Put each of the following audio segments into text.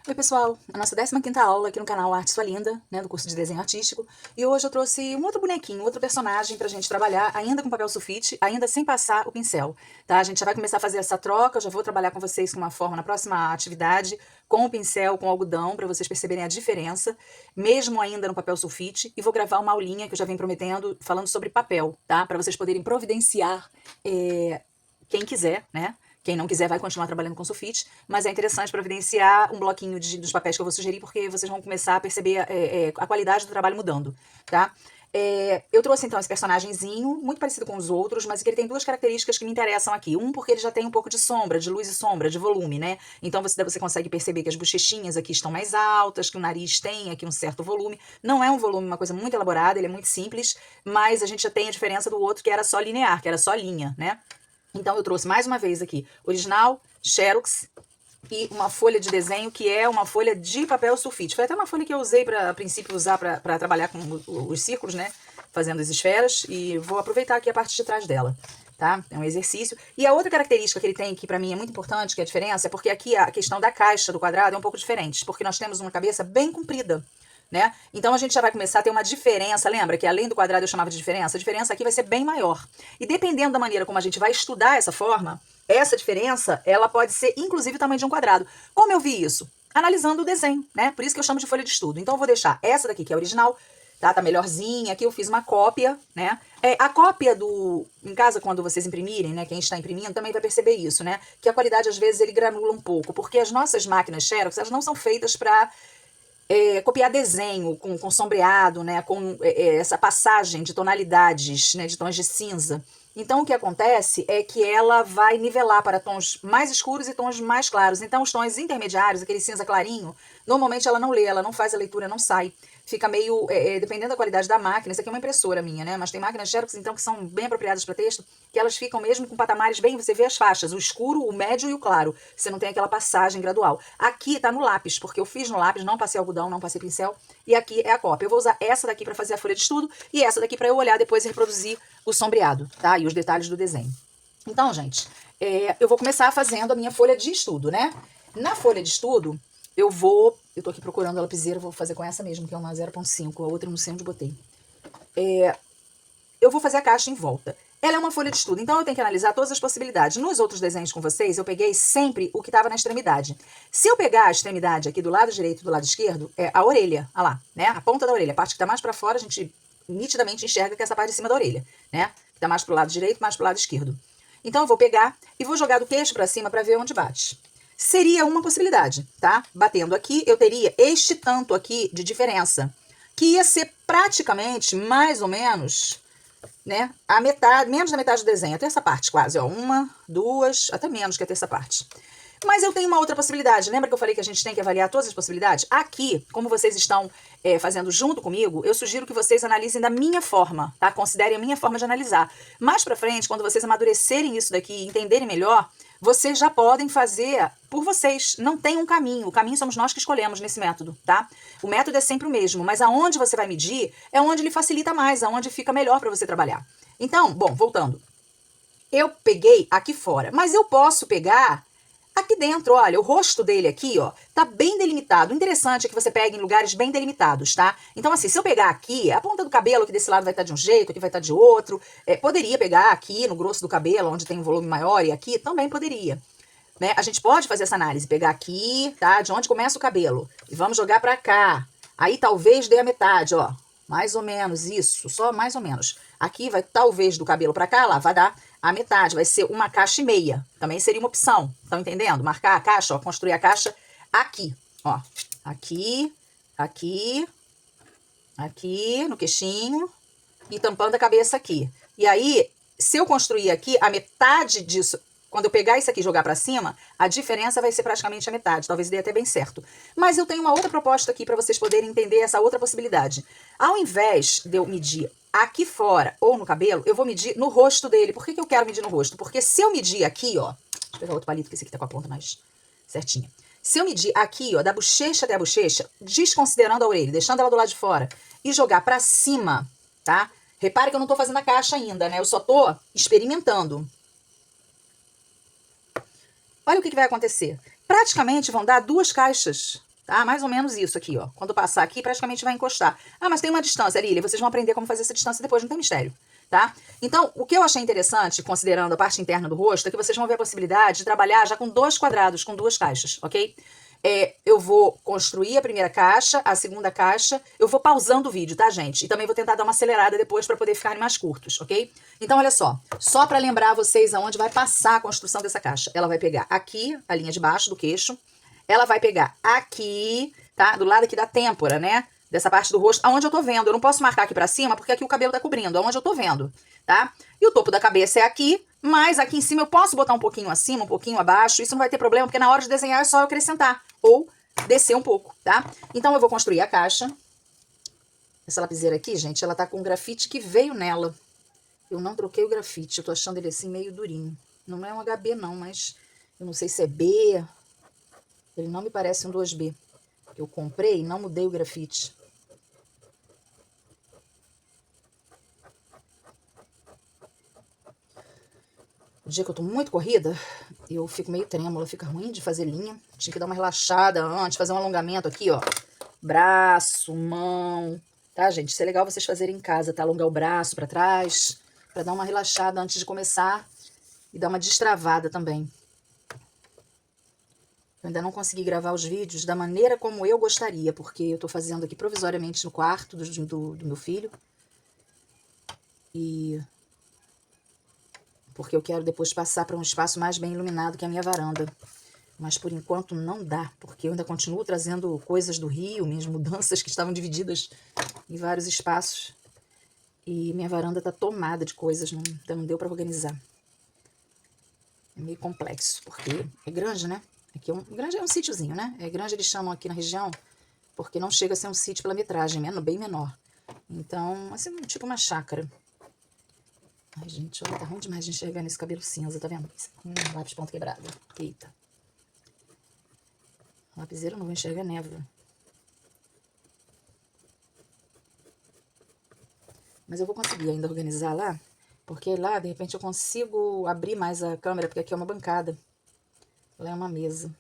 Oi pessoal, a nossa 15ª aula aqui no canal Arte Sua Linda, né, do curso de desenho artístico, e hoje eu trouxe um outro bonequinho, outro personagem pra gente trabalhar, ainda com papel sulfite, ainda sem passar o pincel, tá? A gente já vai começar a fazer essa troca, eu já vou trabalhar com vocês com uma forma na próxima atividade, com o pincel, com o algodão, pra vocês perceberem a diferença, mesmo ainda no papel sulfite, e vou gravar uma aulinha que eu já venho prometendo, falando sobre papel, tá? Pra vocês poderem providenciar, quem quiser, né? Quem não quiser vai continuar trabalhando com sulfite, mas é interessante providenciar um bloquinho dos papéis que eu vou sugerir, porque vocês vão começar a perceber a qualidade do trabalho mudando, tá? Eu trouxe então esse personagemzinho, muito parecido com os outros, mas que ele tem duas características que me interessam aqui. Um, porque ele já tem um pouco de sombra, de luz e sombra, de volume, né? Então você consegue perceber que as bochechinhas aqui estão mais altas, que o nariz tem aqui um certo volume. Não é um volume, uma coisa muito elaborada, ele é muito simples, mas a gente já tem a diferença do outro, que era só linear, que era só linha, né? Então eu trouxe mais uma vez aqui original, Xerox e uma folha de desenho que é uma folha de papel sulfite. Foi até uma folha que eu usei para, a princípio, usar para trabalhar com os círculos, né? Fazendo as esferas, e vou aproveitar aqui a parte de trás dela, tá? É um exercício. E a outra característica que ele tem, que para mim é muito importante, que é a diferença, é porque aqui a questão da caixa do quadrado é um pouco diferente, porque nós temos uma cabeça bem comprida, né? Então a gente já vai começar a ter uma diferença, lembra que além do quadrado eu chamava de diferença? A diferença aqui vai ser bem maior. E dependendo da maneira como a gente vai estudar essa forma, essa diferença, ela pode ser inclusive o tamanho de um quadrado. Como eu vi isso? Analisando o desenho, né? Por isso que eu chamo de folha de estudo. Então eu vou deixar essa daqui, que é a original, tá melhorzinha. Aqui eu fiz uma cópia, né? A cópia em casa, quando vocês imprimirem, né? Quem está imprimindo também vai perceber isso, né? Que a qualidade, às vezes, ele granula um pouco, porque as nossas máquinas Xerox, elas não são feitas para copiar desenho com sombreado, né, com essa passagem de tonalidades, né, de tons de cinza. Então, o que acontece é que ela vai nivelar para tons mais escuros e tons mais claros. Então, os tons intermediários, aquele cinza clarinho, normalmente ela não lê, ela não faz a leitura, não sai. Fica meio, dependendo da qualidade da máquina, isso aqui é uma impressora minha, né? Mas tem máquinas Xerox, então, que são bem apropriadas para texto, que elas ficam mesmo com patamares bem, você vê as faixas, o escuro, o médio e o claro. Você não tem aquela passagem gradual. Aqui tá no lápis, porque eu fiz no lápis, não passei algodão, não passei pincel, e aqui é a cópia. Eu vou usar essa daqui para fazer a folha de estudo, e essa daqui para eu olhar depois e reproduzir o sombreado, tá? E os detalhes do desenho. Então, gente, eu vou começar fazendo a minha folha de estudo, né? Na folha de estudo, eu tô aqui procurando a lapiseira, vou fazer com essa mesmo, que é uma 0.5, a outra eu não sei onde botei. Eu vou fazer a caixa em volta. Ela é uma folha de estudo, então eu tenho que analisar todas as possibilidades. Nos outros desenhos com vocês, eu peguei sempre o que estava na extremidade. Se eu pegar a extremidade aqui do lado direito e do lado esquerdo, é a orelha, olha lá, né? A ponta da orelha, a parte que está mais para fora, a gente nitidamente enxerga que é essa parte de cima da orelha, né? Que está mais pro lado direito, mais pro lado esquerdo. Então eu vou pegar e vou jogar do queixo para cima para ver onde bate. Seria uma possibilidade, tá? Batendo aqui, eu teria este tanto aqui de diferença, que ia ser praticamente, mais ou menos, né, a metade, menos da metade do desenho, até essa parte quase, ó, uma, duas, até menos que até essa parte. Mas eu tenho uma outra possibilidade. Lembra que eu falei que a gente tem que avaliar todas as possibilidades? Aqui, como vocês estão fazendo junto comigo, eu sugiro que vocês analisem da minha forma, tá? Considerem a minha forma de analisar. Mais pra frente, quando vocês amadurecerem isso daqui e entenderem melhor, vocês já podem fazer por vocês. Não tem um caminho. O caminho somos nós que escolhemos nesse método, tá? O método é sempre o mesmo, mas aonde você vai medir é onde ele facilita mais, aonde fica melhor para você trabalhar. Então, bom, voltando. Eu peguei aqui fora, mas eu posso pegar aqui dentro, olha, o rosto dele aqui, ó, tá bem delimitado. O interessante é que você pegue em lugares bem delimitados, tá? Então, assim, se eu pegar aqui, a ponta do cabelo aqui desse lado vai estar de um jeito, aqui vai estar de outro. Poderia pegar aqui no grosso do cabelo, onde tem um volume maior, e aqui também poderia. Né? A gente pode fazer essa análise, pegar aqui, tá? De onde começa o cabelo. E vamos jogar pra cá. Aí talvez dê a metade, ó. Mais ou menos isso, só mais ou menos. Aqui vai talvez do cabelo pra cá, lá vai dar a metade, vai ser uma caixa e meia. Também seria uma opção, estão entendendo? Marcar a caixa, ó, construir a caixa aqui, ó. Aqui, aqui, aqui no queixinho e tampando a cabeça aqui. E aí, se eu construir aqui, a metade disso, quando eu pegar isso aqui e jogar pra cima, a diferença vai ser praticamente a metade. Talvez dê até bem certo. Mas eu tenho uma outra proposta aqui para vocês poderem entender essa outra possibilidade. Ao invés de eu medir aqui fora ou no cabelo, eu vou medir no rosto dele. Por que eu quero medir no rosto? Porque se eu medir aqui, ó... Deixa eu pegar outro palito, que esse aqui tá com a ponta mais certinha. Se eu medir aqui, ó, da bochecha até a bochecha, desconsiderando a orelha, deixando ela do lado de fora, e jogar pra cima, tá? Repare que eu não tô fazendo a caixa ainda, né? Eu só tô experimentando. Olha o que vai acontecer. Praticamente vão dar duas caixas. tá? Mais ou menos isso aqui, ó. Quando passar aqui, praticamente vai encostar. Ah, mas tem uma distância, Lília, vocês vão aprender como fazer essa distância depois, não tem mistério, tá? Então, o que eu achei interessante, considerando a parte interna do rosto, é que vocês vão ver a possibilidade de trabalhar já com 2 quadrados, com 2 caixas, ok? Eu vou construir a primeira caixa, a segunda caixa, eu vou pausando o vídeo, tá, gente? E também vou tentar dar uma acelerada depois para poder ficarem mais curtos, ok? Então, olha só para lembrar vocês aonde vai passar a construção dessa caixa. Ela vai pegar aqui, a linha de baixo do queixo, ela vai pegar aqui, tá? Do lado aqui da têmpora, né? Dessa parte do rosto, aonde eu tô vendo. Eu não posso marcar aqui pra cima, porque aqui o cabelo tá cobrindo, aonde eu tô vendo, tá? E o topo da cabeça é aqui, mas aqui em cima eu posso botar um pouquinho acima, um pouquinho abaixo. Isso não vai ter problema, porque na hora de desenhar é só eu acrescentar ou descer um pouco, tá? Então eu vou construir a caixa. Essa lapiseira aqui, gente, ela tá com um grafite que veio nela. Eu não troquei o grafite, eu tô achando ele assim meio durinho. Não é um HB não, mas eu não sei se é B. Ele não me parece um 2B. Eu comprei e não mudei o grafite. O dia que eu tô muito corrida, eu fico meio trêmula, fica ruim de fazer linha. Tinha que dar uma relaxada antes, fazer um alongamento aqui, ó. Braço, mão. Tá, gente? Isso é legal vocês fazerem em casa, tá? Alongar o braço pra trás, pra dar uma relaxada antes de começar e dar uma destravada também. Eu ainda não consegui gravar os vídeos da maneira como eu gostaria, porque eu tô fazendo aqui provisoriamente no quarto do meu filho. E porque eu quero depois passar para um espaço mais bem iluminado que a minha varanda. Mas por enquanto não dá, porque eu ainda continuo trazendo coisas do Rio, minhas mudanças que estavam divididas em vários espaços. E minha varanda tá tomada de coisas, ainda não deu para organizar. É meio complexo, porque é grande, né? Aqui grande é um sítiozinho, né? É grande, eles chamam aqui na região, porque não chega a ser um sítio pela metragem, bem menor. Então, assim, tipo uma chácara. Ai, gente, olha, tá ruim demais de enxergar nesse cabelo cinza, tá vendo? Lápis ponta quebrada. Eita. Lapiseira eu não vou enxergar névoa. Mas eu vou conseguir ainda organizar lá, porque lá, de repente, eu consigo abrir mais a câmera, porque aqui é uma bancada. Lá é uma mesa.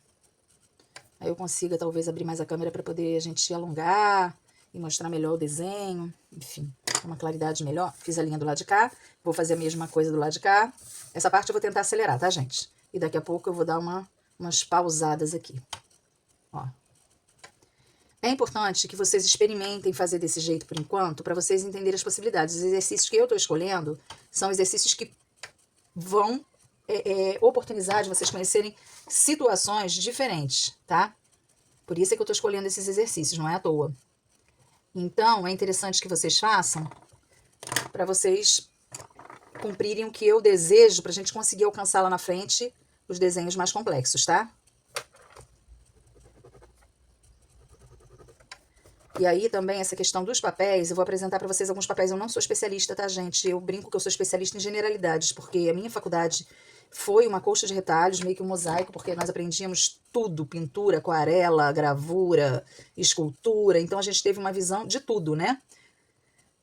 Aí eu consiga, talvez, abrir mais a câmera para poder a gente alongar e mostrar melhor o desenho. Enfim, uma claridade melhor. Fiz a linha do lado de cá, vou fazer a mesma coisa do lado de cá. Essa parte eu vou tentar acelerar, tá, gente? E daqui a pouco eu vou dar umas pausadas aqui. Ó. É importante que vocês experimentem fazer desse jeito por enquanto, para vocês entenderem as possibilidades. Os exercícios que eu estou escolhendo são exercícios que vão oportunizar de vocês conhecerem situações diferentes, tá? Por isso é que eu estou escolhendo esses exercícios, não é à toa. Então, é interessante que vocês façam para vocês cumprirem o que eu desejo, para a gente conseguir alcançar lá na frente os desenhos mais complexos, tá? E aí também essa questão dos papéis, eu vou apresentar para vocês alguns papéis. Eu não sou especialista, tá, gente? Eu brinco que eu sou especialista em generalidades, porque a minha faculdade foi uma colcha de retalhos, meio que um mosaico, porque nós aprendíamos tudo, pintura, aquarela, gravura, escultura. Então a gente teve uma visão de tudo, né?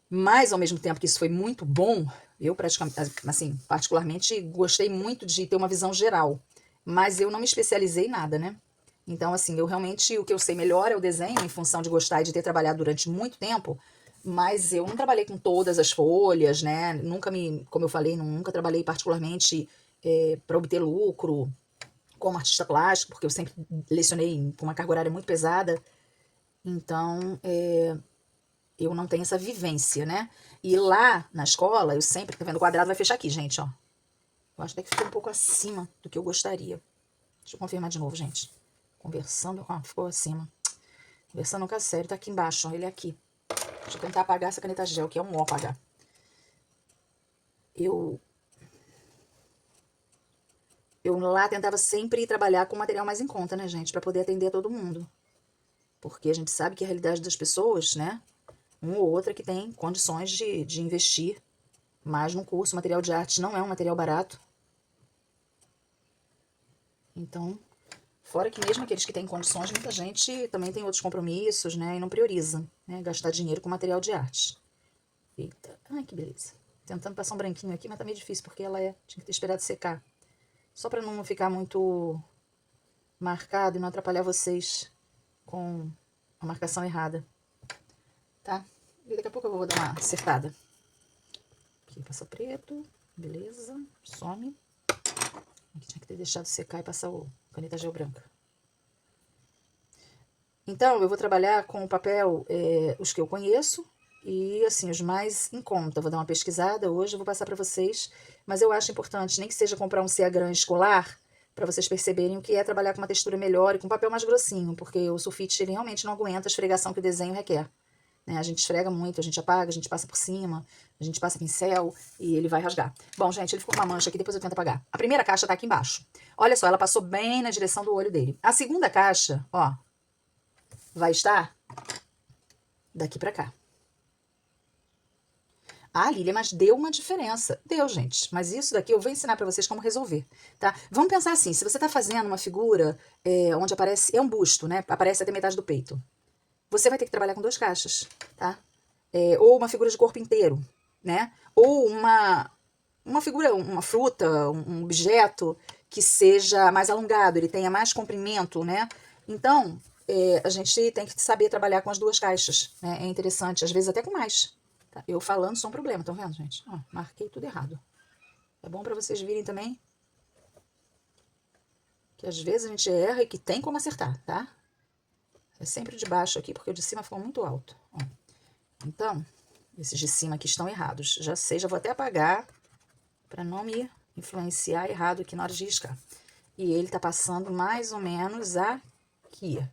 Mas ao mesmo tempo que isso foi muito bom, eu praticamente, assim, particularmente gostei muito de ter uma visão geral. Mas eu não me especializei em nada, né? Então, assim, eu realmente, o que eu sei melhor é o desenho, em função de gostar e de ter trabalhado durante muito tempo, mas eu não trabalhei com todas as folhas, né? Nunca como eu falei, nunca trabalhei particularmente para obter lucro como artista plástico, porque eu sempre lecionei com uma carga horária muito pesada. Então, eu não tenho essa vivência, né? E lá na escola, eu sempre, tá vendo? O quadrado vai fechar aqui, gente, ó. Eu acho até que ficou um pouco acima do que eu gostaria. Deixa eu confirmar de novo, gente. Conversando, ó, ficou acima. Conversando com a série, tá aqui embaixo, ó, ele é aqui. Deixa eu tentar apagar essa caneta gel, que é um ó apagar. Eu lá tentava sempre trabalhar com material mais em conta, né, gente? Pra poder atender a todo mundo. Porque a gente sabe que a realidade das pessoas, né? Um ou outra que tem condições de investir mais no curso. Material de arte não é um material barato. Então, fora que mesmo aqueles que têm condições, muita gente também tem outros compromissos, né? E não prioriza, né? Gastar dinheiro com material de arte. Eita, ai que beleza. Tentando passar um branquinho aqui, mas tá meio difícil, porque ela tinha que ter esperado secar. Só pra não ficar muito marcado e não atrapalhar vocês com a marcação errada, tá? E daqui a pouco eu vou dar uma acertada. Aqui passa preto, beleza, some. Aqui tinha que ter deixado secar e passar o caneta gel branca. Então, eu vou trabalhar com o papel, os que eu conheço, e assim, os mais em conta. Vou dar uma pesquisada hoje, eu vou passar para vocês, mas eu acho importante, nem que seja comprar um CA-GRAN escolar, para vocês perceberem o que é trabalhar com uma textura melhor e com papel mais grossinho, porque o sulfite ele realmente não aguenta a esfregação que o desenho requer. Né? A gente esfrega muito, a gente apaga, a gente passa por cima, a gente passa pincel e ele vai rasgar. Bom, gente, ele ficou com uma mancha aqui, depois eu tento apagar. A primeira caixa tá aqui embaixo. Olha só, ela passou bem na direção do olho dele. A segunda caixa, ó, vai estar daqui pra cá. Ah, Lília, mas deu uma diferença. Deu, gente. Mas isso daqui eu vou ensinar pra vocês como resolver, tá? Vamos pensar assim, se você tá fazendo uma figura onde aparece, é um busto, né? Aparece até metade do peito. Você vai ter que trabalhar com 2 caixas, tá? Ou uma figura de corpo inteiro, né? Ou uma figura, uma fruta, um objeto que seja mais alongado, ele tenha mais comprimento, né? Então, a gente tem que saber trabalhar com as 2 caixas, né? É interessante, às vezes até com mais. Tá? Eu falando só um problema, estão vendo, gente? Ó, marquei tudo errado. É bom pra vocês virem também que às vezes a gente erra e que tem como acertar, tá? É sempre de baixo aqui, porque o de cima ficou muito alto. Ó. Então, esses de cima aqui estão errados. Já sei, já vou até apagar para não me influenciar errado aqui na hora de riscar. E ele tá passando mais ou menos aqui,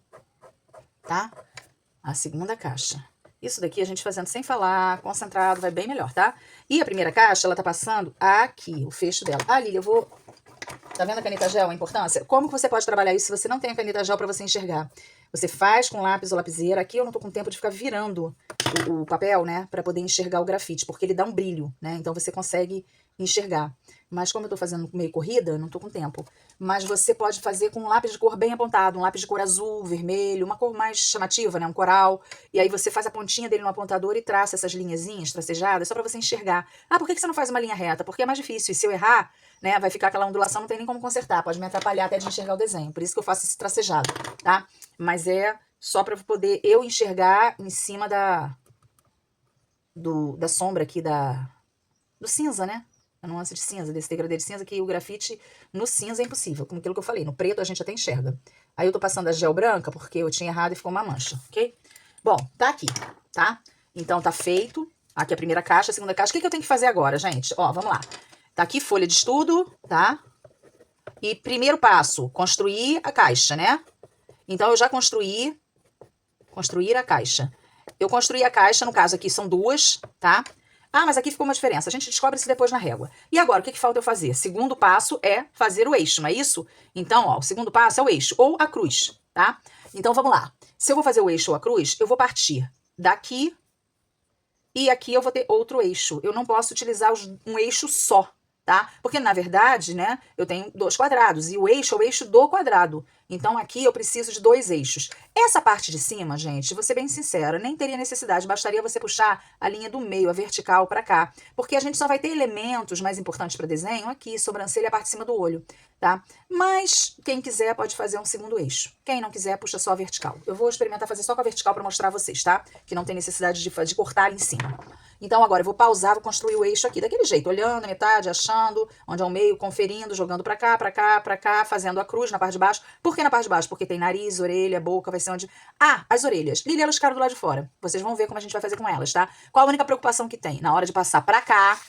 tá? A segunda caixa. Isso daqui a gente fazendo sem falar, concentrado, vai bem melhor, tá? E a primeira caixa, ela tá passando aqui, o fecho dela. Ah, Lília, eu vou... Tá vendo a caneta gel, a importância? Como que você pode trabalhar isso se você não tem a caneta gel para você enxergar? Você faz com lápis ou lapiseira. Aqui eu não tô com tempo de ficar virando o papel, né? Para poder enxergar o grafite, porque ele dá um brilho, né? Então você consegue enxergar. Mas como eu tô fazendo meio corrida, não tô com tempo. Mas você pode fazer com um lápis de cor bem apontado, um lápis de cor azul, vermelho, uma cor mais chamativa, né? Um coral. E aí você faz a pontinha dele no apontador e traça essas linhazinhas tracejadas só para você enxergar. Ah, por que você não faz uma linha reta? Porque é mais difícil. E se eu errar, né, vai ficar aquela ondulação, não tem nem como consertar. Pode me atrapalhar até de enxergar o desenho. Por isso que eu faço esse tracejado, tá? Mas é só para poder eu enxergar em cima da sombra aqui do cinza, né? A nuance de cinza, desse degradê de cinza, que o grafite no cinza é impossível, como aquilo que eu falei. No preto a gente até enxerga. Aí eu tô passando a gel branca, porque eu tinha errado e ficou uma mancha, ok? Bom, tá aqui, tá? Então tá feito. Aqui a primeira caixa, a segunda caixa. O que eu tenho que fazer agora, gente? Ó, vamos lá. Tá aqui folha de estudo, tá? E primeiro passo, construir a caixa, né? Então eu já construir a caixa. Eu construí a caixa, no caso aqui são 2, tá? Ah, mas aqui ficou uma diferença. A gente descobre isso depois na régua. E agora, o que falta eu fazer? Segundo passo é fazer o eixo, não é isso? Então, ó, o segundo passo é o eixo, ou a cruz, tá? Então, vamos lá. Se eu vou fazer o eixo ou a cruz, eu vou partir daqui e aqui eu vou ter outro eixo. Eu não posso utilizar um eixo só, tá? Porque, na verdade, né, eu tenho 2 quadrados e o eixo é o eixo do quadrado. Então, aqui eu preciso de 2 eixos. Essa parte de cima, gente, vou ser bem sincera, nem teria necessidade, bastaria você puxar a linha do meio, a vertical, pra cá. Porque a gente só vai ter elementos mais importantes para desenho aqui, sobrancelha e a parte de cima do olho, tá? Mas, quem quiser pode fazer um segundo eixo. Quem não quiser, puxa só a vertical. Eu vou experimentar fazer só com a vertical para mostrar a vocês, tá? Que não tem necessidade de cortar ali em cima. Então, agora eu vou pausar, vou construir o eixo aqui, daquele jeito, olhando a metade, achando, onde é o meio, conferindo, jogando pra cá, pra cá, pra cá, fazendo a cruz na parte de baixo. Por que na parte de baixo? Porque tem nariz, orelha, boca, vai ser onde... Ah, as orelhas. Lília, elas ficaram do lado de fora. Vocês vão ver como a gente vai fazer com elas, tá? Qual a única preocupação que tem? Na hora de passar pra cá,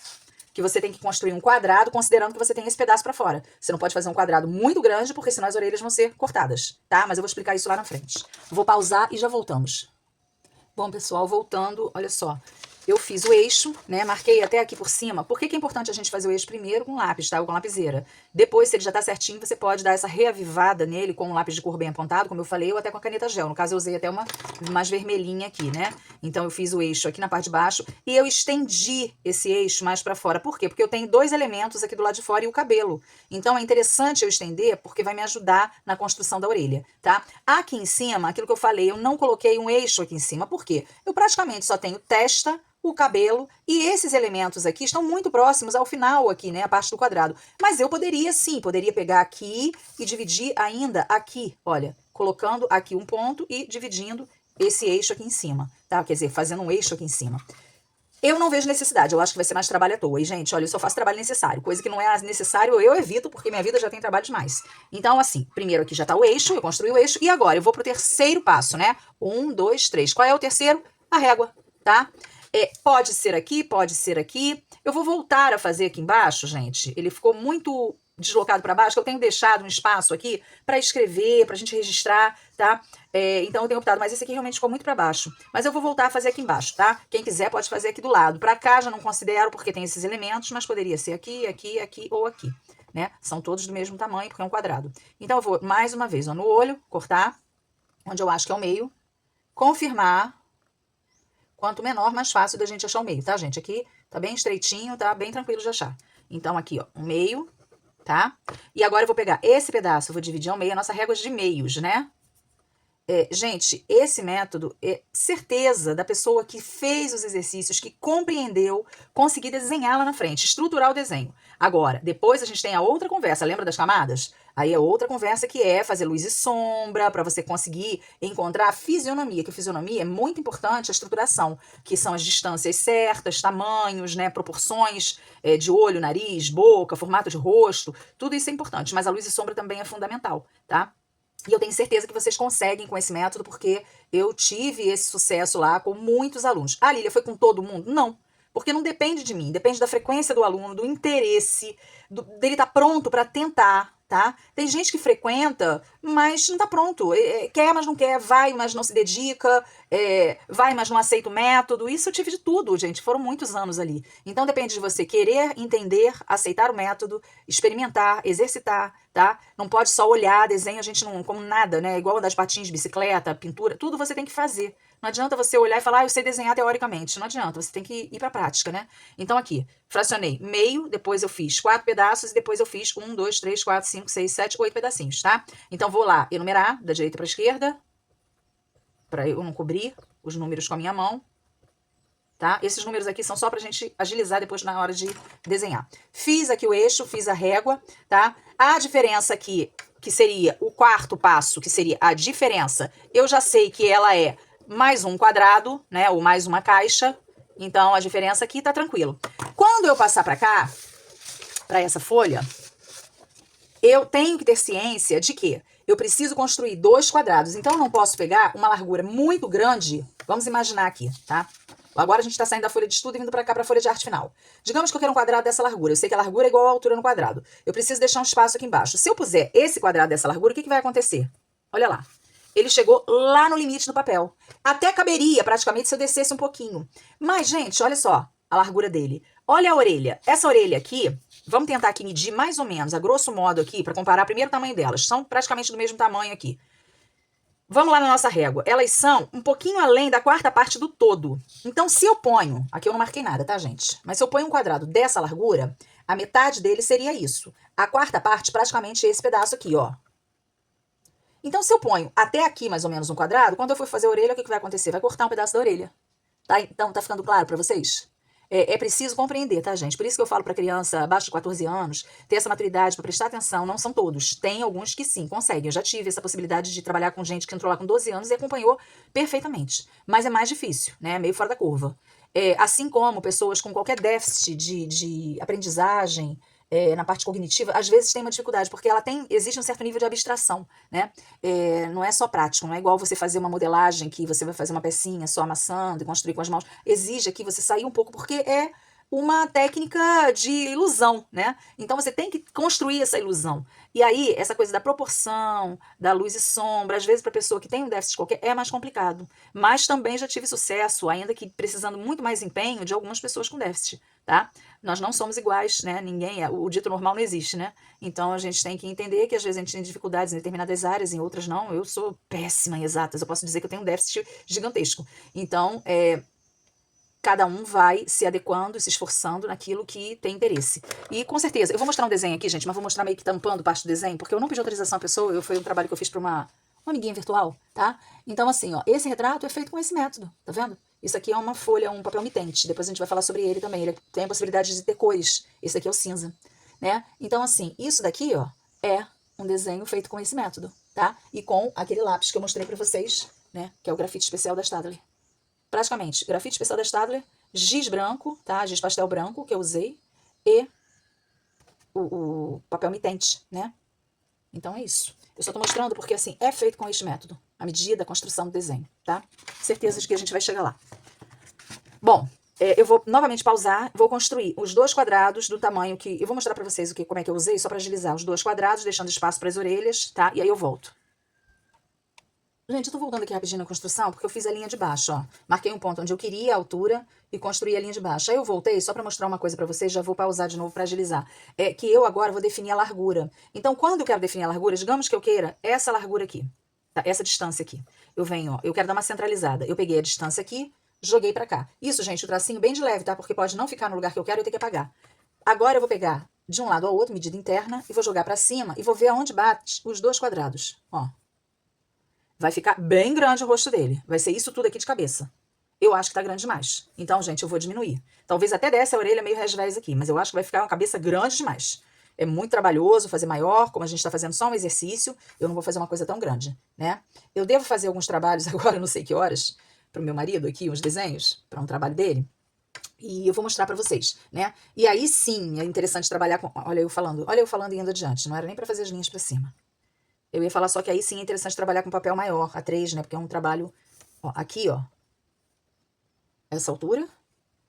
que você tem que construir um quadrado, considerando que você tem esse pedaço pra fora. Você não pode fazer um quadrado muito grande, porque senão as orelhas vão ser cortadas, tá? Mas eu vou explicar isso lá na frente. Vou pausar e já voltamos. Bom, pessoal, voltando, olha só. Eu fiz o eixo, né, marquei até aqui por cima. Por que é importante a gente fazer o eixo primeiro com lápis, tá, ou com lapiseira? Depois, se ele já tá certinho, você pode dar essa reavivada nele com um lápis de cor bem apontado, como eu falei, ou até com a caneta gel. No caso, eu usei até uma mais vermelhinha aqui, né? Então, eu fiz o eixo aqui na parte de baixo e eu estendi esse eixo mais pra fora. Por quê? Porque eu tenho 2 elementos aqui do lado de fora e o cabelo. Então, é interessante eu estender porque vai me ajudar na construção da orelha, tá? Aqui em cima, aquilo que eu falei, eu não coloquei um eixo aqui em cima. Por quê? Eu praticamente só tenho testa, o cabelo, e esses elementos aqui estão muito próximos ao final aqui, né, a parte do quadrado. Mas eu poderia sim, poderia pegar aqui e dividir ainda aqui, olha, colocando aqui um ponto e dividindo esse eixo aqui em cima, tá? Quer dizer, fazendo um eixo aqui em cima. Eu não vejo necessidade, eu acho que vai ser mais trabalho à toa. E, gente, olha, eu só faço trabalho necessário. Coisa que não é necessário, eu evito, porque minha vida já tem trabalho demais. Então, assim, primeiro aqui já tá o eixo, eu construí o eixo, e agora eu vou pro terceiro passo, né? 1, 2, 3. Qual é o terceiro? A régua, tá? Pode ser aqui, pode ser aqui. Eu vou voltar a fazer aqui embaixo, gente. Ele ficou muito deslocado para baixo, que eu tenho deixado um espaço aqui para escrever, pra gente registrar, tá? Então eu tenho optado, mas esse aqui realmente ficou muito para baixo. Mas eu vou voltar a fazer aqui embaixo, tá? Quem quiser pode fazer aqui do lado. Para cá já não considero porque tem esses elementos, mas poderia ser aqui, aqui, aqui ou aqui, né? São todos do mesmo tamanho porque é um quadrado. Então eu vou mais uma vez, ó, no olho, cortar, onde eu acho que é o meio, confirmar. Quanto menor, mais fácil da gente achar o meio, tá, gente? Aqui tá bem estreitinho, tá bem tranquilo de achar. Então aqui, ó, o meio, tá? E agora eu vou pegar esse pedaço, eu vou dividir ao meio, a nossa régua de meios, né? Gente, esse método é certeza da pessoa que fez os exercícios, que compreendeu, conseguir desenhar lá na frente, estruturar o desenho. Agora, depois a gente tem a outra conversa, lembra das camadas? Aí é outra conversa que é fazer luz e sombra, para você conseguir encontrar a fisionomia, que a fisionomia é muito importante, a estruturação, que são as distâncias certas, tamanhos, né, proporções de olho, nariz, boca, formato de rosto, tudo isso é importante, mas a luz e sombra também é fundamental, tá? E eu tenho certeza que vocês conseguem com esse método, porque eu tive esse sucesso lá com muitos alunos. Ah, Lília, foi com todo mundo? Não, porque não depende de mim, depende da frequência do aluno, do interesse, dele estar pronto para tentar, tá? Tem gente que frequenta, mas não tá pronto. Quer, mas não quer, vai, mas não se dedica, vai, mas não aceita o método. Isso eu tive de tudo, gente. Foram muitos anos ali. Então depende de você querer entender, aceitar o método, experimentar, exercitar, tá? Não pode só olhar, desenho, a gente não, como nada, né? Igual andar de patins, de bicicleta, pintura, tudo você tem que fazer. Não adianta você olhar e falar, eu sei desenhar teoricamente. Não adianta, você tem que ir pra prática, né? Então aqui, fracionei meio, depois eu fiz 4 pedaços e depois eu fiz 1, 2, 3, 4, 5, 6, 7, 8 pedacinhos, tá? Então vou lá enumerar da direita pra esquerda, pra eu não cobrir os números com a minha mão, tá? Esses números aqui são só pra gente agilizar depois na hora de desenhar. Fiz aqui o eixo, fiz a régua, tá? A diferença aqui, que seria o quarto passo, que seria a diferença, eu já sei que ela é mais um quadrado, né? Ou mais uma caixa. Então, a diferença aqui tá tranquilo. Quando eu passar pra cá, pra essa folha, eu tenho que ter ciência de que eu preciso construir 2 quadrados. Então, eu não posso pegar uma largura muito grande. Vamos imaginar aqui, tá? Agora a gente tá saindo da folha de estudo e vindo pra cá pra folha de arte final. Digamos que eu quero um quadrado dessa largura. Eu sei que a largura é igual à altura no quadrado. Eu preciso deixar um espaço aqui embaixo. Se eu puser esse quadrado dessa largura, o que vai acontecer? Olha lá. Ele chegou lá no limite do papel. Até caberia, praticamente, se eu descesse um pouquinho. Mas, gente, olha só a largura dele. Olha a orelha. Essa orelha aqui, vamos tentar aqui medir mais ou menos, a grosso modo aqui, para comparar primeiro o tamanho delas. São praticamente do mesmo tamanho aqui. Vamos lá na nossa régua. Elas são um pouquinho além da quarta parte do todo. Então, se eu ponho... Aqui eu não marquei nada, tá, gente? Mas se eu ponho um quadrado dessa largura, a metade dele seria isso. A quarta parte, praticamente, é esse pedaço aqui, ó. Então, se eu ponho até aqui, mais ou menos, um quadrado, quando eu for fazer a orelha, o que vai acontecer? Vai cortar um pedaço da orelha. Tá? Então, tá ficando claro pra vocês? É preciso compreender, tá, gente? Por isso que eu falo pra criança abaixo de 14 anos ter essa maturidade pra prestar atenção. Não são todos. Tem alguns que sim, conseguem. Eu já tive essa possibilidade de trabalhar com gente que entrou lá com 12 anos e acompanhou perfeitamente. Mas é mais difícil, né? Meio fora da curva. Assim como pessoas com qualquer déficit de aprendizagem, na parte cognitiva, às vezes tem uma dificuldade, porque existe um certo nível de abstração, né? Não é só prático, não é igual você fazer uma modelagem que você vai fazer uma pecinha só amassando e construir com as mãos. Exige aqui você sair um pouco, porque é uma técnica de ilusão, né? Então você tem que construir essa ilusão. E aí, essa coisa da proporção, da luz e sombra, às vezes para pessoa que tem um déficit qualquer, é mais complicado. Mas também já tive sucesso, ainda que precisando muito mais empenho, de algumas pessoas com déficit, tá? Nós não somos iguais, né? Ninguém o dito normal não existe, né? Então a gente tem que entender que às vezes a gente tem dificuldades em determinadas áreas, em outras não. Eu sou péssima em exatas, eu posso dizer que eu tenho um déficit gigantesco. Então, cada um vai se adequando, se esforçando naquilo que tem interesse. E com certeza, eu vou mostrar um desenho aqui, gente, mas vou mostrar meio que tampando parte do desenho, porque eu não pedi autorização à pessoa, foi um trabalho que eu fiz para uma amiguinha virtual, tá? Então assim, ó, esse retrato é feito com esse método, tá vendo? Isso aqui é uma folha, um papel mitente, depois a gente vai falar sobre ele também, ele tem a possibilidade de ter cores, esse aqui é o cinza, né? Então assim, isso daqui, ó, é um desenho feito com esse método. tá? E com aquele lápis que eu mostrei pra vocês, né? Que é o grafite especial da Staedtler. Praticamente, grafite especial da Staedtler, giz branco, tá? Giz pastel branco que eu usei e o papel mitente, né? Então é isso. Eu só tô mostrando porque, assim, é feito com este método. A medida, a construção do desenho, tá? Certeza de que a gente vai chegar lá. Bom, eu vou novamente pausar, vou construir os 2 quadrados do tamanho que... Eu vou mostrar pra vocês como é que eu usei, só pra agilizar os 2 quadrados, deixando espaço para as orelhas, tá? E aí eu volto. Gente, eu tô voltando aqui rapidinho na construção, porque eu fiz a linha de baixo, ó. Marquei um ponto onde eu queria a altura e construí a linha de baixo. Aí eu voltei, só pra mostrar uma coisa pra vocês, já vou pausar de novo pra agilizar. É que eu agora vou definir a largura. Então, quando eu quero definir a largura, digamos que eu queira essa largura aqui, tá? Essa distância aqui. Eu venho, ó, eu quero dar uma centralizada. Eu peguei a distância aqui, joguei pra cá. Isso, gente, o tracinho bem de leve, tá? Porque pode não ficar no lugar que eu quero e eu ter que apagar. Agora eu vou pegar de um lado ao outro, medida interna, e vou jogar pra cima e vou ver aonde bate os 2 quadrados, ó. Vai ficar bem grande o rosto dele. Vai ser isso tudo aqui de cabeça. Eu acho que tá grande demais. Então, gente, eu vou diminuir. Talvez até desce a orelha meio resvés aqui, mas eu acho que vai ficar uma cabeça grande demais. É muito trabalhoso fazer maior, como a gente tá fazendo só um exercício, eu não vou fazer uma coisa tão grande, né? Eu devo fazer alguns trabalhos agora, não sei que horas, pro meu marido aqui, uns desenhos, para um trabalho dele. E eu vou mostrar pra vocês, né? E aí sim, é interessante trabalhar com... Olha eu falando e indo adiante. Não era nem pra fazer as linhas pra cima. Eu ia falar só que aí sim é interessante trabalhar com papel maior, A3, né? Porque é um trabalho, ó, aqui, ó. Essa altura,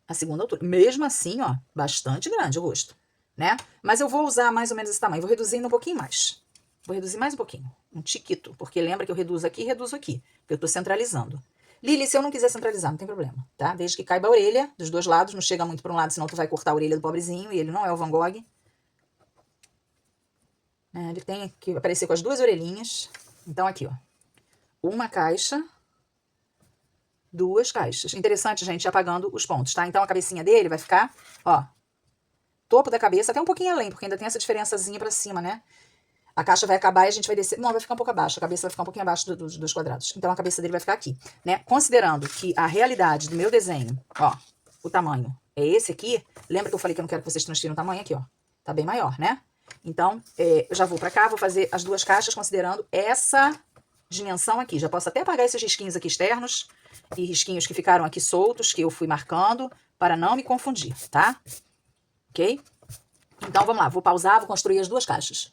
a segunda altura. Mesmo assim, ó, bastante grande o rosto, né? Mas eu vou usar mais ou menos esse tamanho. Vou reduzindo um pouquinho mais. Vou reduzir mais um pouquinho. Um tiquito. Porque lembra que eu reduzo aqui e reduzo aqui. Porque eu tô centralizando. Lili, se eu não quiser centralizar, não tem problema, tá? Desde que caiba a orelha dos 2 lados. Não chega muito pra um lado, senão tu vai cortar a orelha do pobrezinho. E ele não é o Van Gogh. Ele tem que aparecer com as 2 orelhinhas. Então, aqui, ó. Uma caixa, 2 caixas. Interessante, gente, apagando os pontos, tá? Então, a cabecinha dele vai ficar, ó, topo da cabeça, até um pouquinho além, porque ainda tem essa diferençazinha pra cima, né? A caixa vai acabar e a gente vai descer... Não, vai ficar um pouco abaixo. A cabeça vai ficar um pouquinho abaixo dos 2 quadrados. Então, a cabeça dele vai ficar aqui, né? Considerando que a realidade do meu desenho, ó, o tamanho é esse aqui. Lembra que eu falei que eu não quero que vocês transfiram o tamanho aqui, ó. Tá bem maior, né? Então, eu já vou pra cá, vou fazer as 2 caixas considerando essa dimensão aqui. Já posso até apagar esses risquinhos aqui externos e risquinhos que ficaram aqui soltos, que eu fui marcando, para não me confundir, tá? Ok? Então, vamos lá. Vou pausar, vou construir as 2 caixas.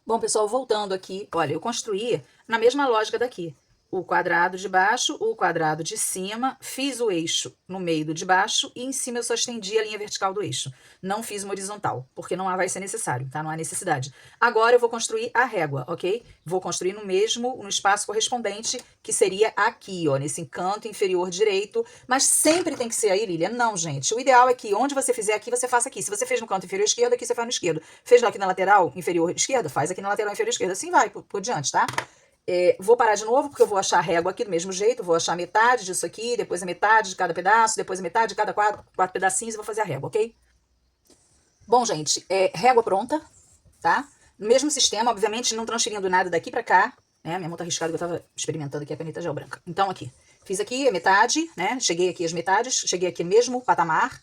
Bom, pessoal, voltando aqui, olha, eu construí na mesma lógica daqui. O quadrado de baixo, o quadrado de cima, fiz o eixo no meio do de baixo e em cima eu só estendi a linha vertical do eixo. Não fiz uma horizontal, porque não vai ser necessário, tá? Não há necessidade. Agora eu vou construir a régua, ok? Vou construir no espaço correspondente, que seria aqui, ó, nesse canto inferior direito, mas sempre tem que ser aí, Lilian? Não, gente. O ideal é que onde você fizer aqui, você faça aqui. Se você fez no canto inferior esquerdo, aqui você faz no esquerdo. Fez aqui na lateral inferior esquerda, faz aqui na lateral inferior esquerda. Assim vai, por diante, tá? Vou parar de novo, porque eu vou achar a régua aqui do mesmo jeito, vou achar metade disso aqui, depois a metade de cada pedaço, depois a metade de cada 4 pedacinhos e vou fazer a régua, ok? Bom, gente, régua pronta, tá? No mesmo sistema, obviamente não transferindo nada daqui pra cá, né? Minha mão tá arriscada que eu tava experimentando aqui a caneta gel branca. Então, aqui, fiz aqui a metade, né? Cheguei aqui as metades, cheguei aqui no mesmo patamar.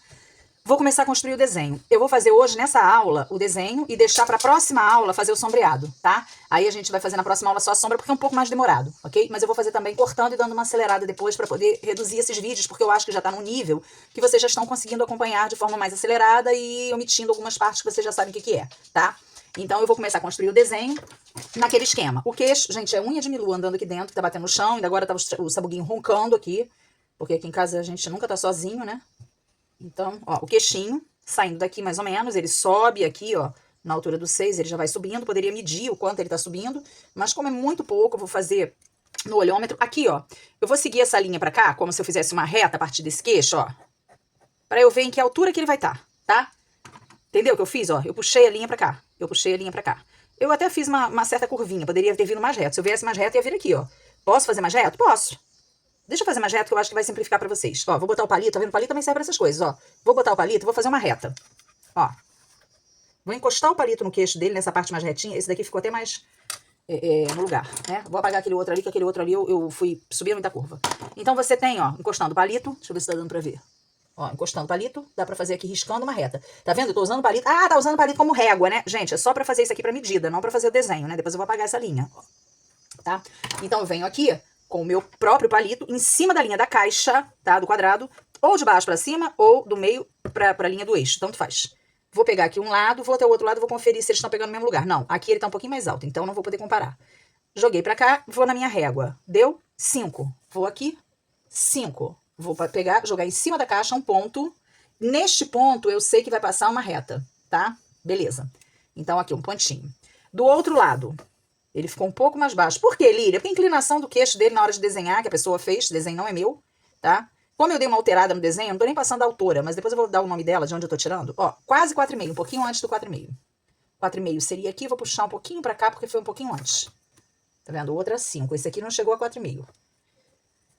Vou começar a construir o desenho. Eu vou fazer hoje, nessa aula, o desenho e deixar para a próxima aula fazer o sombreado, tá? Aí a gente vai fazer na próxima aula só a sombra, porque é um pouco mais demorado, ok? Mas eu vou fazer também cortando e dando uma acelerada depois para poder reduzir esses vídeos, porque eu acho que já tá num nível que vocês já estão conseguindo acompanhar de forma mais acelerada e omitindo algumas partes que vocês já sabem o que é, tá? Então eu vou começar a construir o desenho naquele esquema. O queixo, gente, é unha de Milu andando aqui dentro, que tá batendo no chão, ainda agora tá o sabuguinho roncando aqui, porque aqui em casa a gente nunca tá sozinho, né? Então, ó, o queixinho, saindo daqui mais ou menos, ele sobe aqui, ó, na altura do 6, ele já vai subindo, poderia medir o quanto ele tá subindo, mas como é muito pouco, eu vou fazer no olhômetro. Aqui, ó, eu vou seguir essa linha pra cá, como se eu fizesse uma reta a partir desse queixo, ó, pra eu ver em que altura que ele vai estar, tá? Entendeu o que eu fiz, ó? Eu puxei a linha pra cá, Eu até fiz uma certa curvinha, poderia ter vindo mais reto. Se eu viesse mais reto, ia vir aqui, ó. Posso fazer mais reto? Posso. Deixa eu fazer mais reto que eu acho que vai simplificar pra vocês. Ó, vou botar o palito, tá vendo? O palito também serve pra essas coisas, ó. Vou botar o palito e vou fazer uma reta. Ó. Vou encostar o palito no queixo dele, nessa parte mais retinha. Esse daqui ficou até mais no lugar, né? Vou apagar aquele outro ali, que aquele outro ali eu fui subir muita curva. Então você tem, ó, encostando o palito. Deixa eu ver se tá dando pra ver. Ó, encostando o palito, dá pra fazer aqui riscando uma reta. Tá vendo? Eu tô usando o palito. Ah, tá usando o palito como régua, né? Gente, é só pra fazer isso aqui pra medida, não pra fazer o desenho, né? Depois eu vou apagar essa linha. Ó. tá? Então eu venho aqui com o meu próprio palito em cima da linha da caixa, tá? Do quadrado, ou de baixo pra cima, ou do meio pra linha do eixo, tanto faz. Vou pegar aqui um lado, vou até o outro lado, vou conferir se eles estão pegando no mesmo lugar. Não, aqui ele tá um pouquinho mais alto, então não vou poder comparar. Joguei pra cá, vou na minha régua. Deu 5. Vou aqui, 5. Vou pegar, jogar em cima da caixa um ponto. Neste ponto, eu sei que vai passar uma reta, tá? Beleza. Então, aqui um pontinho. Do outro lado, ele ficou um pouco mais baixo. Por quê, Lília? Porque a inclinação do queixo dele na hora de desenhar, que a pessoa fez, o desenho não é meu, tá? Como eu dei uma alterada no desenho, não tô nem passando a autora, mas depois eu vou dar o nome dela, de onde eu tô tirando. Ó, quase 4,5, um pouquinho antes do 4,5. 4,5 seria aqui, vou puxar um pouquinho pra cá, porque foi um pouquinho antes. Tá vendo? O outro é 5. Esse aqui não chegou a 4,5.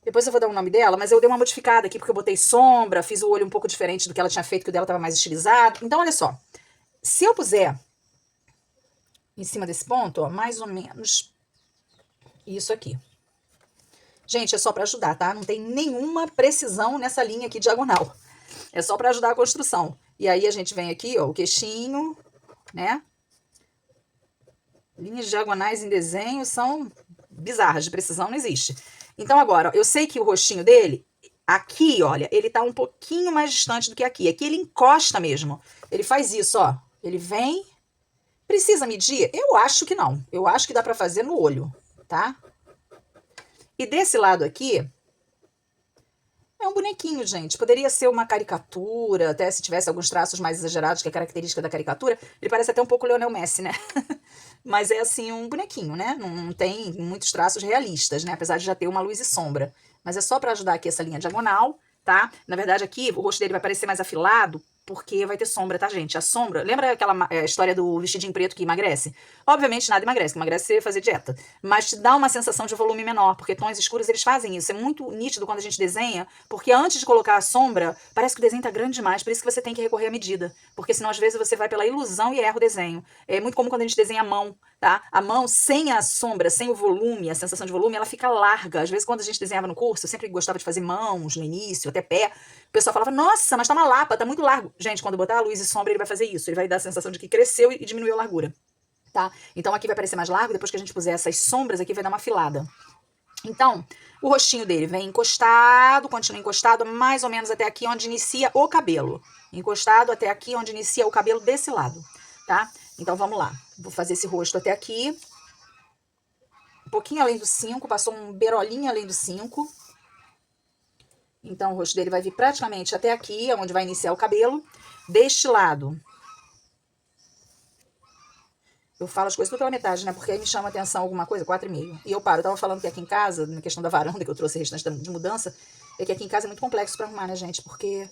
Depois eu vou dar o nome dela, mas eu dei uma modificada aqui, porque eu botei sombra, fiz o olho um pouco diferente do que ela tinha feito, que o dela tava mais estilizado. Então, olha só. Se eu puser em cima desse ponto, ó, mais ou menos isso aqui. Gente, é só pra ajudar, tá? Não tem nenhuma precisão nessa linha aqui diagonal. É só pra ajudar a construção. E aí a gente vem aqui, ó, o queixinho, né? Linhas diagonais em desenho são bizarras, de precisão não existe. Então agora, eu sei que o rostinho dele, aqui, olha, ele tá um pouquinho mais distante do que aqui. Aqui ele encosta mesmo. Ele faz isso, ó. Ele vem. Precisa medir? Eu acho que não. Eu acho que dá pra fazer no olho, tá? E desse lado aqui, é um bonequinho, gente. Poderia ser uma caricatura, até se tivesse alguns traços mais exagerados, que é característica da caricatura. Ele parece até um pouco o Lionel Messi, né? Mas é assim, um bonequinho, né? Não tem muitos traços realistas, né? Apesar de já ter uma luz e sombra. Mas é só pra ajudar aqui essa linha diagonal, tá? Na verdade, aqui o rosto dele vai parecer mais afilado, porque vai ter sombra, tá, gente? A sombra... Lembra aquela história do vestidinho preto que emagrece? Obviamente, nada emagrece, que emagrece você fazer dieta. Mas te dá uma sensação de volume menor, porque tons escuros, eles fazem isso. É muito nítido quando a gente desenha, porque antes de colocar a sombra, parece que o desenho tá grande demais, por isso que você tem que recorrer à medida. Porque senão, às vezes, você vai pela ilusão e erra o desenho. É muito comum quando a gente desenha a mão, tá? A mão sem a sombra, sem o volume, a sensação de volume, ela fica larga. Às vezes, quando a gente desenhava no curso, eu sempre gostava de fazer mãos no início, até pé. O pessoal falava, nossa, mas tá uma lapa, tá muito largo. Gente, quando botar a luz e sombra, ele vai fazer isso. Ele vai dar a sensação de que cresceu e diminuiu a largura, tá? Então aqui vai parecer mais largo, depois que a gente puser essas sombras aqui, vai dar uma afilada. Então, o rostinho dele vem encostado, continua encostado mais ou menos até aqui onde inicia o cabelo. Encostado até aqui onde inicia o cabelo desse lado, tá? Então vamos lá. Vou fazer esse rosto até aqui. Um pouquinho além do 5, passou um berolinho além do 5. Então, o rosto dele vai vir praticamente até aqui, onde vai iniciar o cabelo. Deste lado, eu falo as coisas tudo pela metade, né? Porque aí me chama a atenção alguma coisa, 4,5. E eu paro. Eu tava falando que aqui em casa, na questão da varanda, que eu trouxe restante de mudança, é que aqui em casa é muito complexo pra arrumar, né, gente? Porque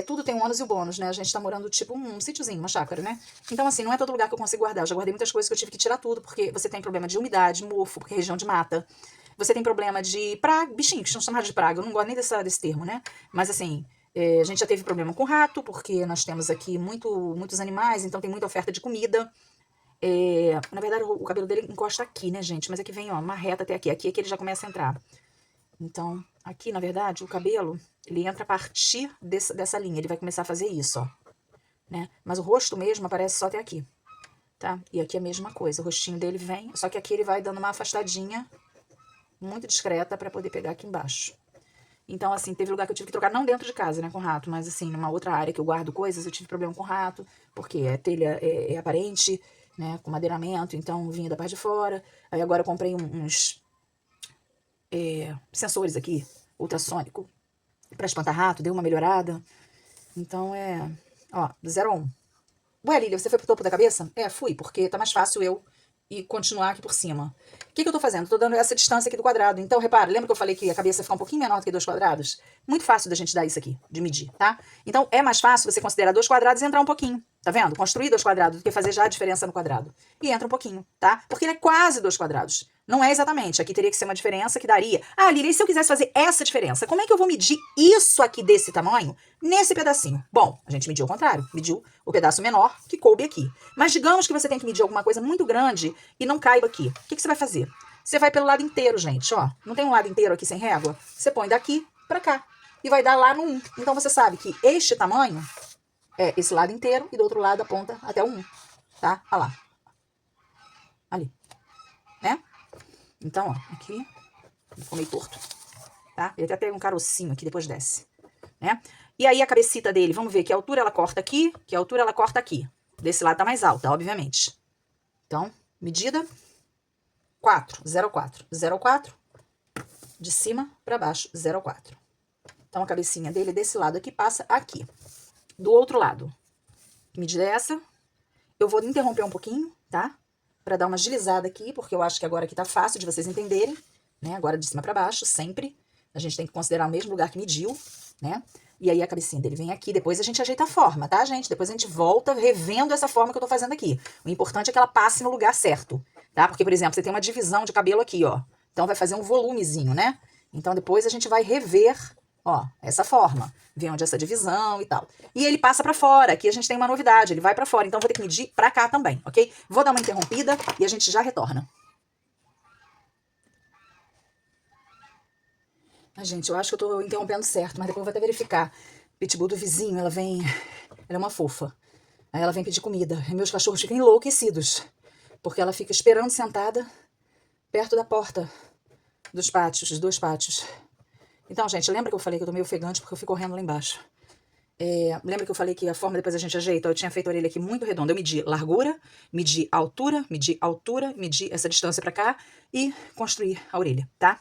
tudo tem um ônus e o bônus, né? A gente tá morando tipo um sítiozinho, uma chácara, né? Então, assim, não é todo lugar que eu consigo guardar. Eu já guardei muitas coisas que eu tive que tirar tudo, porque você tem problema de umidade, mofo, porque é região de mata. Você tem problema de praga, bichinho, que são chamados de praga. Eu não gosto nem desse termo, né? Mas, assim, a gente já teve problema com rato, porque nós temos aqui muitos animais, então tem muita oferta de comida. Na verdade, o cabelo dele encosta aqui, né, gente? Mas aqui vem, ó, uma reta até aqui. Aqui é que ele já começa a entrar. Então, aqui, na verdade, o cabelo, ele entra a partir dessa linha. Ele vai começar a fazer isso, ó. Né? Mas o rosto mesmo aparece só até aqui, tá? E aqui é a mesma coisa. O rostinho dele vem, só que aqui ele vai dando uma afastadinha muito discreta pra poder pegar aqui embaixo. Então, assim, teve lugar que eu tive que trocar, não dentro de casa, né, com rato, mas, assim, numa outra área que eu guardo coisas, eu tive problema com rato, porque a telha é aparente, né, com madeiramento, então vinha da parte de fora. Aí agora eu comprei uns sensores aqui, ultrassônico, pra espantar rato, deu uma melhorada. Então, ó, do 0 a 1. Ué, Lília, você foi pro topo da cabeça? Fui, porque tá mais fácil eu ir continuar aqui por cima. O que eu tô fazendo? Tô dando essa distância aqui do quadrado. Então, repara, lembra que eu falei que a cabeça fica um pouquinho menor do que 2 quadrados? Muito fácil da gente dar isso aqui, de medir, tá? Então, é mais fácil você considerar 2 quadrados e entrar um pouquinho. Tá vendo? Construir 2 quadrados do que fazer já a diferença no quadrado. E entra um pouquinho, tá? Porque ele é quase 2 quadrados. Não é exatamente. Aqui teria que ser uma diferença que daria... Ah, Lília, e se eu quisesse fazer essa diferença? Como é que eu vou medir isso aqui desse tamanho nesse pedacinho? Bom, a gente mediu ao contrário. Mediu o pedaço menor que coube aqui. Mas digamos que você tem que medir alguma coisa muito grande e não caiba aqui. O que você vai fazer? Você vai pelo lado inteiro, gente, ó. Não tem um lado inteiro aqui sem régua? Você põe daqui pra cá. E vai dar lá no 1. Então você sabe que este tamanho é esse lado inteiro e do outro lado aponta até o 1. Tá? Olha lá. Ali. Né? Então, ó, aqui, ficou meio torto, tá? Ele até pega um carocinho aqui, depois desce, né? E aí a cabecita dele, vamos ver que altura ela corta aqui, que altura ela corta aqui. Desse lado tá mais alta, obviamente. Então, medida 4, 0,4, 0,4, de cima pra baixo, 0,4. Então, a cabecinha dele desse lado aqui passa aqui. Do outro lado, que medida é essa? Eu vou interromper um pouquinho, tá? Pra dar uma agilizada aqui, porque eu acho que agora aqui tá fácil de vocês entenderem, né? Agora de cima pra baixo, sempre. A gente tem que considerar o mesmo lugar que mediu, né? E aí a cabecinha dele vem aqui, depois a gente ajeita a forma, tá, gente? Depois a gente volta revendo essa forma que eu tô fazendo aqui. O importante é que ela passe no lugar certo, tá? Porque, por exemplo, você tem uma divisão de cabelo aqui, ó. Então vai fazer um volumezinho, né? Então depois a gente vai rever, ó, essa forma. Ver onde é essa divisão e tal. E ele passa pra fora, aqui a gente tem uma novidade, ele vai pra fora. Então vou ter que medir pra cá também, ok? Vou dar uma interrompida e a gente já retorna. Ah, gente, eu acho que eu tô interrompendo certo, mas depois eu vou até verificar. Pitbull do vizinho, ela vem... Ela é uma fofa. Aí ela vem pedir comida. E meus cachorros ficam enlouquecidos. Porque ela fica esperando sentada perto da porta dos pátios, dos 2 pátios. Então, gente, lembra que eu falei que eu tô meio ofegante porque eu fico correndo lá embaixo? Lembra que eu falei que a forma depois a gente ajeita? Eu tinha feito a orelha aqui muito redonda. Eu medi largura, medi altura, medi essa distância pra cá e construí a orelha, tá?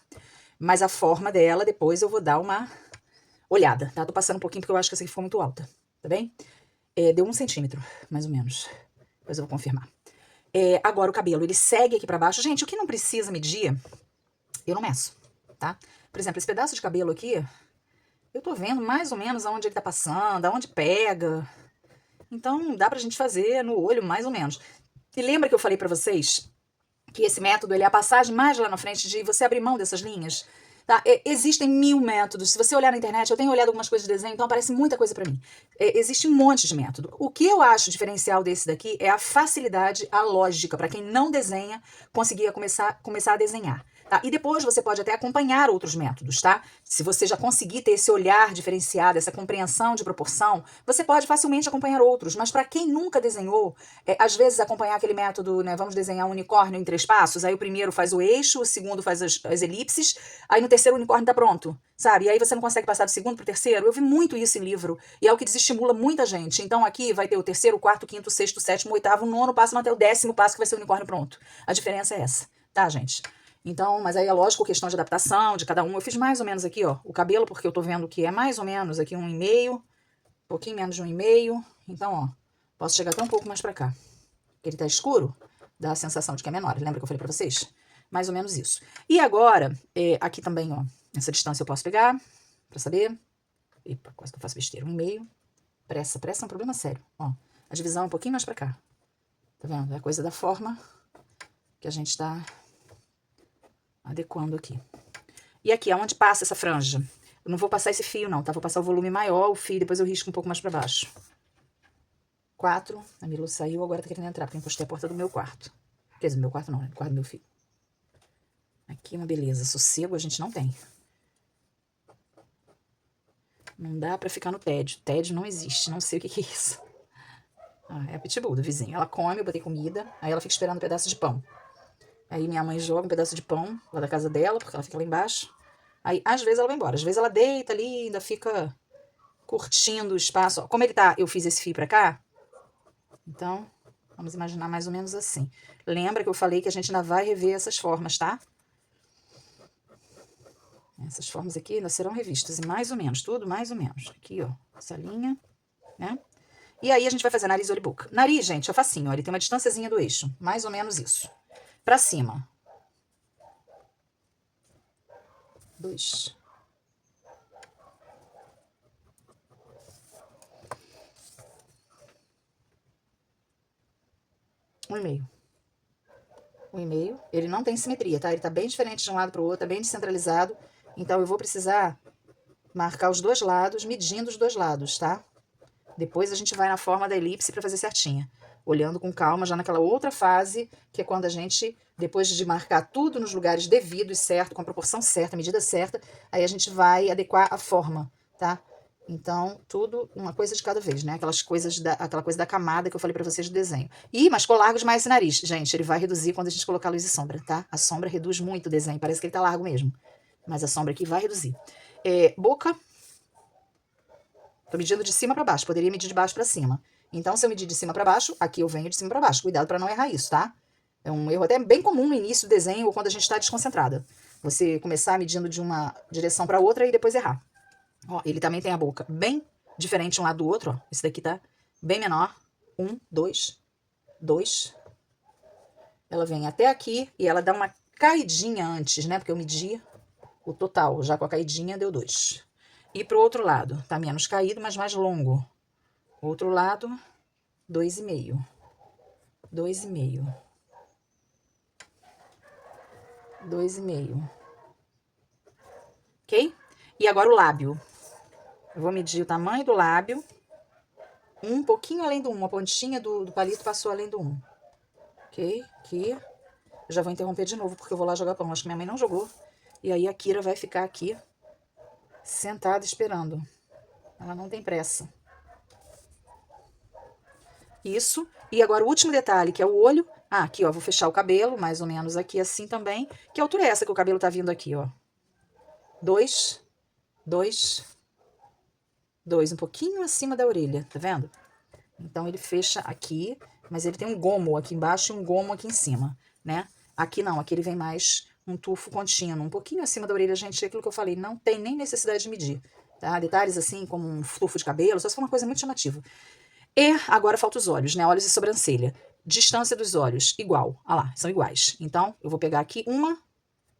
Mas a forma dela, depois eu vou dar uma olhada, tá? Tô passando um pouquinho porque eu acho que essa aqui ficou muito alta, tá bem? Deu 1 centímetro, mais ou menos. Depois eu vou confirmar. Agora o cabelo, ele segue aqui pra baixo. Gente, o que não precisa medir, eu não meço, tá? Por exemplo, esse pedaço de cabelo aqui, eu tô vendo mais ou menos aonde ele tá passando, aonde pega. Então, dá pra gente fazer no olho, mais ou menos. E lembra que eu falei pra vocês que esse método ele é a passagem mais lá na frente de você abrir mão dessas linhas? Tá? Existem 1000 métodos. Se você olhar na internet, eu tenho olhado algumas coisas de desenho, então aparece muita coisa pra mim. Existe um monte de método. O que eu acho diferencial desse daqui é a facilidade, a lógica, pra quem não desenha, conseguir começar a desenhar. Tá? E depois você pode até acompanhar outros métodos, tá? Se você já conseguir ter esse olhar diferenciado, essa compreensão de proporção, você pode facilmente acompanhar outros. Mas para quem nunca desenhou, às vezes acompanhar aquele método, né? Vamos desenhar um unicórnio em 3 passos, aí o primeiro faz o eixo, o segundo faz as elipses, aí no terceiro o unicórnio tá pronto, sabe? E aí você não consegue passar do segundo pro terceiro. Eu vi muito isso em livro, e é o que desestimula muita gente. Então aqui vai ter o terceiro, o quarto, o quinto, o sexto, o sétimo, o oitavo, o nono passo, até o 10º passo que vai ser o unicórnio pronto. A diferença é essa, tá, gente? Então, mas aí é lógico, questão de adaptação de cada um. Eu fiz mais ou menos aqui, ó, o cabelo, porque eu tô vendo que é mais ou menos aqui 1,5, um pouquinho menos de 1,5. Então, ó, posso chegar até um pouco mais pra cá. Porque ele tá escuro, dá a sensação de que é menor. Lembra que eu falei pra vocês? Mais ou menos isso. E agora, aqui também, ó, nessa distância eu posso pegar, pra saber. Epa, quase que eu faço besteira. 1,5. Pressa é um problema sério. Ó, a divisão é um pouquinho mais pra cá. Tá vendo? É a coisa da forma que a gente tá adequando aqui. E aqui, aonde passa essa franja? Eu não vou passar esse fio, não, tá? Vou passar o volume maior, o fio, depois eu risco um pouco mais pra baixo. 4. A Milu saiu, agora tá querendo entrar, porque eu encostei a porta do meu quarto. Quer dizer, do meu quarto não, né? Do quarto do meu filho. Aqui uma beleza. Sossego a gente não tem. Não dá pra ficar no tédio. Tédio não existe, não sei o que é isso. Ah, é a pitbull do vizinho. Ela come, eu botei comida, aí ela fica esperando um pedaço de pão. Aí minha mãe joga um pedaço de pão lá da casa dela, porque ela fica lá embaixo. Aí, às vezes, ela vai embora. Às vezes, ela deita ali e ainda fica curtindo o espaço. Ó, como ele tá, eu fiz esse fio pra cá. Então, vamos imaginar mais ou menos assim. Lembra que eu falei que a gente ainda vai rever essas formas, tá? Essas formas aqui ainda serão revistas. E mais ou menos, tudo mais ou menos. Aqui, ó, essa linha, né? E aí, a gente vai fazer nariz, olho e boca. Nariz, gente, é facinho, ó. Ele tem uma distânciazinha do eixo. Mais ou menos isso. Pra cima. 2. 1,5. 1,5. Ele não tem simetria, tá? Ele tá bem diferente de um lado pro outro, tá bem descentralizado. Então, eu vou precisar marcar os 2 lados, medindo os 2 lados, tá? Depois a gente vai na forma da elipse pra fazer certinha. Olhando com calma, já naquela outra fase, que é quando a gente, depois de marcar tudo nos lugares devidos, certo, com a proporção certa, a medida certa, aí a gente vai adequar a forma, tá? Então, tudo uma coisa de cada vez, né? Aquela coisa da camada que eu falei pra vocês do desenho. Ih, mas ficou largo demais esse nariz. Gente, ele vai reduzir quando a gente colocar luz e sombra, tá? A sombra reduz muito o desenho, parece que ele tá largo mesmo. Mas a sombra aqui vai reduzir. Boca. Tô medindo de cima pra baixo, poderia medir de baixo pra cima. Então, se eu medir de cima pra baixo, aqui eu venho de cima pra baixo. Cuidado pra não errar isso, tá? É um erro até bem comum no início do desenho ou quando a gente tá desconcentrada. Você começar medindo de uma direção pra outra e depois errar. Ó, ele também tem a boca bem diferente um lado do outro, ó. Esse daqui tá bem menor. 1, 2, 2. Ela vem até aqui e ela dá uma caidinha antes, né? Porque eu medi o total. Já com a caidinha deu 2. E pro outro lado, tá menos caído, mas mais longo. Outro lado, 2,5. 2,5. 2,5. Ok? E agora o lábio. Eu vou medir o tamanho do lábio. Um pouquinho além do 1. A pontinha do palito passou além do 1. Ok? Aqui. Eu já vou interromper de novo, porque eu vou lá jogar pão. Acho que minha mãe não jogou. E aí a Kira vai ficar aqui, sentada esperando. Ela não tem pressa. Isso. E agora o último detalhe, que é o olho. Ah, aqui, ó. Vou fechar o cabelo, mais ou menos aqui assim também. Que altura é essa que o cabelo tá vindo aqui, ó? 2, 2, 2, um pouquinho acima da orelha, tá vendo? Então, ele fecha aqui, mas ele tem um gomo aqui embaixo e um gomo aqui em cima, né? Aqui não, aqui ele vem mais um tufo contínuo, um pouquinho acima da orelha, gente, é aquilo que eu falei, não tem nem necessidade de medir, tá? Detalhes assim, como um tufo de cabelo, só se for uma coisa muito chamativa. E agora falta os olhos, né? Olhos e sobrancelha. Distância dos olhos, igual. Ah lá, são iguais. Então, eu vou pegar aqui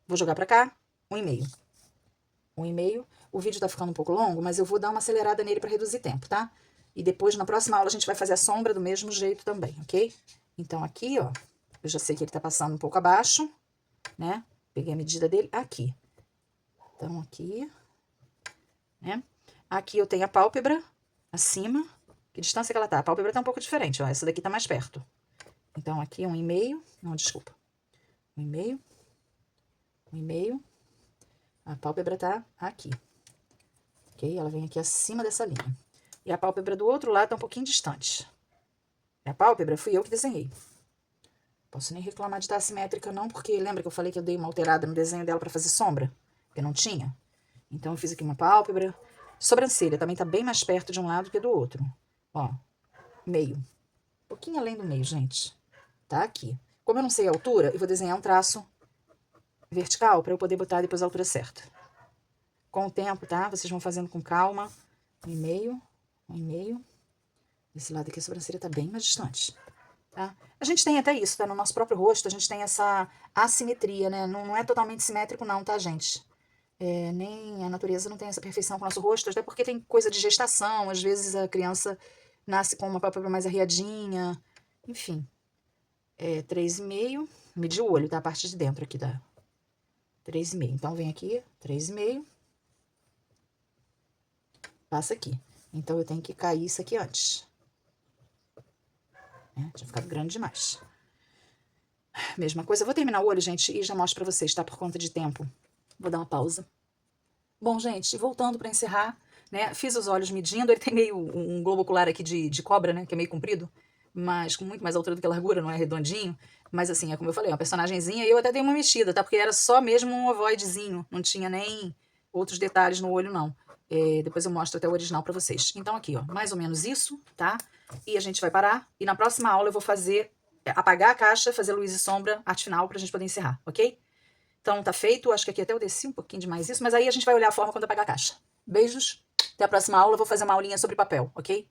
vou jogar pra cá, 1,5. 1,5. O vídeo tá ficando um pouco longo, mas eu vou dar uma acelerada nele pra reduzir tempo, tá? E depois, na próxima aula, a gente vai fazer a sombra do mesmo jeito também, ok? Então, aqui, ó, eu já sei que ele tá passando um pouco abaixo, né? Peguei a medida dele aqui. Então, aqui, né? Aqui eu tenho a pálpebra acima. Que distância que ela tá? A pálpebra tá um pouco diferente, ó. Essa daqui tá mais perto. Então, aqui 1,5. Não, desculpa. 1,5. 1,5. A pálpebra tá aqui. Ok? Ela vem aqui acima dessa linha. E a pálpebra do outro lado tá um pouquinho distante. A pálpebra fui eu que desenhei. Posso nem reclamar de estar assimétrica, não, porque lembra que eu falei que eu dei uma alterada no desenho dela pra fazer sombra? Porque não tinha. Então, eu fiz aqui uma pálpebra. Sobrancelha também tá bem mais perto de um lado que do outro. Ó, meio. Um pouquinho além do meio, gente. Tá aqui. Como eu não sei a altura, eu vou desenhar um traço vertical pra eu poder botar depois a altura certa. Com o tempo, tá? Vocês vão fazendo com calma. 1,5, 1,5. Esse lado aqui a sobrancelha tá bem mais distante, tá? A gente tem até isso, tá? No nosso próprio rosto, a gente tem essa assimetria, né? Não é totalmente simétrico não, tá, gente? Nem a natureza não tem essa perfeição com o nosso rosto, até porque tem coisa de gestação, às vezes a criança nasce com uma pálpebra mais arreadinha, enfim. 3,5, medi o olho, tá? A parte de dentro aqui, tá? 3,5, então vem aqui, 3,5, passa aqui. Então, eu tenho que cair isso aqui antes. Tinha ficado grande demais. Mesma coisa, eu vou terminar o olho, gente, e já mostro pra vocês, tá? Por conta de tempo. Vou dar uma pausa. Bom, gente, voltando pra encerrar, né? Fiz os olhos medindo, ele tem meio um globo ocular aqui de cobra, né? Que é meio comprido, mas com muito mais altura do que a largura, não é redondinho. Mas assim, é como eu falei, é uma personagenzinha, e eu até dei uma mexida, tá? Porque era só mesmo um ovoidezinho, não tinha nem outros detalhes no olho, não. Depois eu mostro até o original pra vocês. Então aqui, ó, mais ou menos isso, tá? E a gente vai parar, e na próxima aula eu vou apagar a caixa, fazer luz e sombra, arte final, pra gente poder encerrar, ok? Então tá feito, acho que aqui até eu desci um pouquinho demais isso, mas aí a gente vai olhar a forma quando apagar a caixa. Beijos, até a próxima aula, eu vou fazer uma aulinha sobre papel, ok?